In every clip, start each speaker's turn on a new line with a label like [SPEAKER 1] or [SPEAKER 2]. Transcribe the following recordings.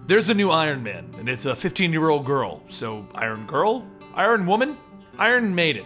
[SPEAKER 1] There's a new Iron Man, and it's a 15-year-old girl. So, Iron Girl? Iron Woman? Iron Maiden?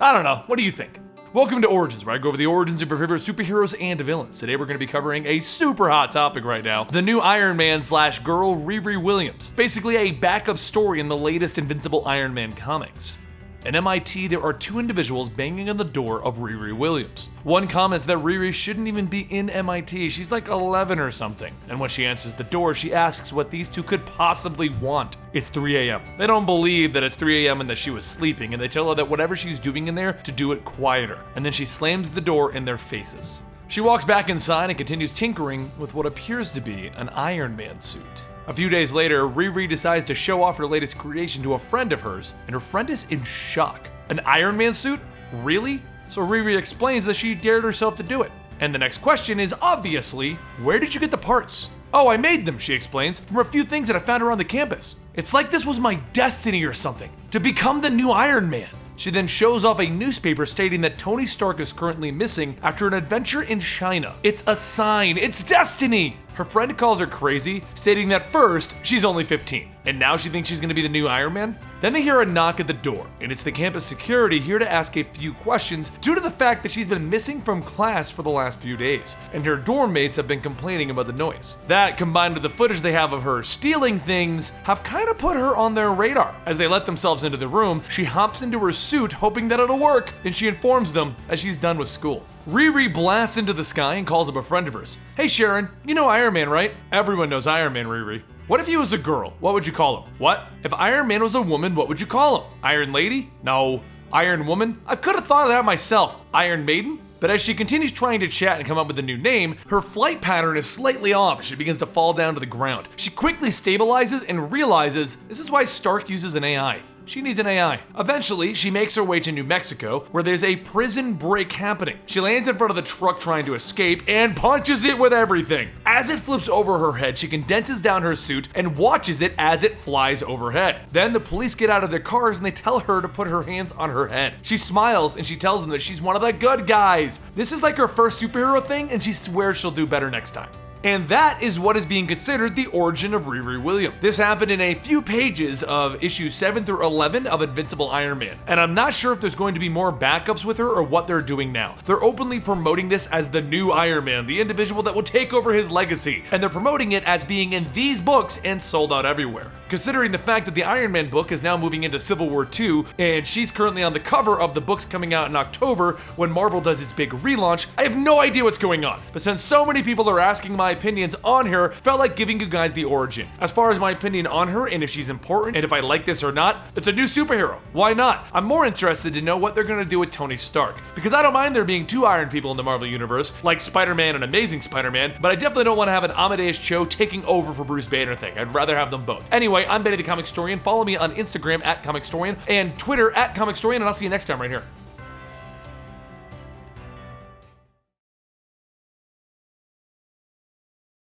[SPEAKER 1] I don't know. What do you think? Welcome to Origins, where I go over the origins of your favorite superheroes and villains. Today we're going to be covering a super hot topic right now. The new Iron Man / girl Riri Williams. Basically a backup story in the latest Invincible Iron Man comics. In MIT, there are two individuals banging on the door of Riri Williams. One comments that Riri shouldn't even be in MIT, she's like 11 or something. And when she answers the door, she asks what these two could possibly want. It's 3 a.m. They don't believe that it's 3 a.m. and that she was sleeping, and they tell her that whatever she's doing in there, to do it quieter. And then she slams the door in their faces. She walks back inside and continues tinkering with what appears to be an Iron Man suit. A few days later, Riri decides to show off her latest creation to a friend of hers, and her friend is in shock. An Iron Man suit? Really? So Riri explains that she dared herself to do it. And the next question is obviously, where did you get the parts? Oh, I made them, she explains, from a few things that I found around the campus. It's like this was my destiny or something, to become the new Iron Man. She then shows off a newspaper stating that Tony Stark is currently missing after an adventure in China. It's a sign, it's destiny! Her friend calls her crazy, stating that first, she's only 15, and now she thinks she's gonna be the new Iron Man? Then they hear a knock at the door, and it's the campus security here to ask a few questions due to the fact that she's been missing from class for the last few days, and her dorm mates have been complaining about the noise. That, combined with the footage they have of her stealing things, have kind of put her on their radar. As they let themselves into the room, she hops into her suit hoping that it'll work, and she informs them that she's done with school. Riri blasts into the sky and calls up a friend of hers. Hey Sharon, you know Iron Man, right? Everyone knows Iron Man, Riri. What if he was a girl? What would you call him? What? If Iron Man was a woman, what would you call him? Iron Lady? No. Iron Woman? I could have thought of that myself. Iron Maiden? But as she continues trying to chat and come up with a new name, her flight pattern is slightly off as she begins to fall down to the ground. She quickly stabilizes and realizes this is why Stark uses an AI. She needs an AI. Eventually, she makes her way to New Mexico, where there's a prison break happening. She lands in front of the truck trying to escape and punches it with everything. As it flips over her head, she condenses down her suit and watches it as it flies overhead. Then the police get out of their cars and they tell her to put her hands on her head. She smiles and she tells them that she's one of the good guys. This is like her first superhero thing, and she swears she'll do better next time. And that is what is being considered the origin of Riri Williams. This happened in a few pages of issues 7 through 11 of Invincible Iron Man. And I'm not sure if there's going to be more backups with her or what they're doing now. They're openly promoting this as the new Iron Man, the individual that will take over his legacy. And they're promoting it as being in these books and sold out everywhere. Considering the fact that the Iron Man book is now moving into Civil War II, and she's currently on the cover of the books coming out in October when Marvel does its big relaunch, I have no idea what's going on. But since so many people are asking my opinions on her, felt like giving you guys the origin. As far as my opinion on her and if she's important and if I like this or not, it's a new superhero. Why not? I'm more interested to know what they're gonna do with Tony Stark, because I don't mind there being two Iron people in the Marvel Universe, like Spider-Man and Amazing Spider-Man, but I definitely don't want to have an Amadeus Cho taking over for Bruce Banner thing. I'd rather have them both. Anyway, I'm Benny the Comicstorian. Follow me on Instagram at Comicstorian and Twitter at Comicstorian, and I'll see you next time right here.